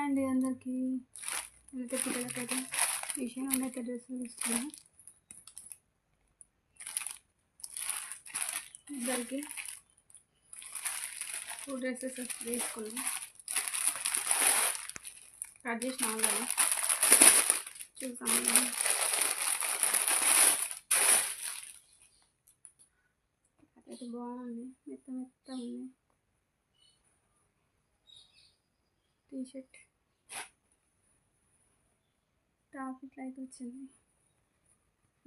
అండి అందరికీ. అయితే పిల్లలకైతే విషయం అయితే డ్రెస్సులు తీసుకున్నాను. ఇద్దరికి 2 డ్రెస్సెస్ తీసుకున్నాను. కట్ చేసిన ఆల్రెడీ చూసాము. అయితే బాగుంది, మెత్త మెత్త ఉంది. టీషర్ట్ టాప్ ఇట్లా అయితే వచ్చింది,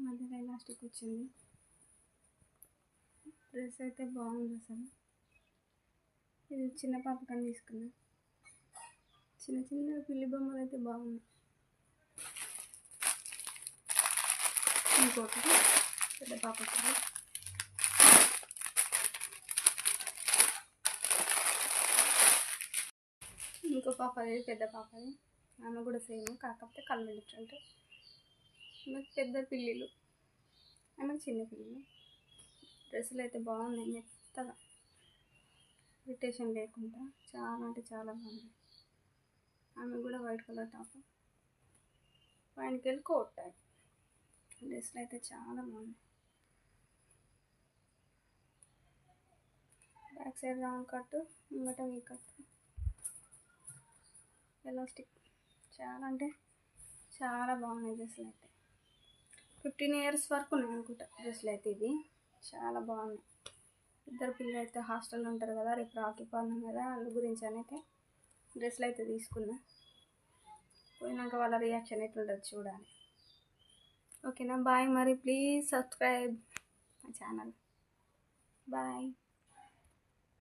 మధ్యలో ఎలాస్టిక్ వచ్చింది. డ్రెస్ అయితే బాగుంది అసలు. ఇది చిన్న పాపకని తీసుకున్నా. చిన్న చిన్న పిల్లి బొమ్మలు అయితే బాగున్నాయి. ఇంకోటి పెద్ద పాపకి, ఇంకో పాపది పెద్ద పాపది. ఆమె కూడా సేమ్, కాకపోతే కలర్ డిఫరెంట్. ఆమెకు పెద్ద పిల్లిలు, ఆమెకు చిన్న పిల్లలు. డ్రెస్సులు అయితే బాగున్నాయి, మెత్తగా, ఇరిటేషన్ లేకుండా చాలా అంటే చాలా బాగుంది. ఆమె కూడా వైట్ కలర్ టాప్, పైనకి వెళ్ళి కోట్ టైప్. డ్రెస్సులు అయితే చాలా బాగుంది. బ్యాక్ సైడ్ రౌండ్ కట్, ముంగట వీ కట్, ఎలాస్టిక్. చాలా అంటే చాలా బాగున్నాయి డ్రెస్సులు అయితే. 15 years వరకు ఉన్నాయి అనుకుంటా డ్రెస్సులు అయితే. ఇవి చాలా బాగున్నాయి. ఇద్దరు పిల్లలు అయితే హాస్టల్లో ఉంటారు కదా, రేపు రాఖీ పౌర్ణమి కదా, అందు గురించి అయితే డ్రెస్సులు అయితే తీసుకున్నా. పోయినాక వాళ్ళ రియాక్షన్ ఎట్లుంటుంది చూడాలి. ఓకేనా, బాయ్. మరి please subscribe my channel. Bye.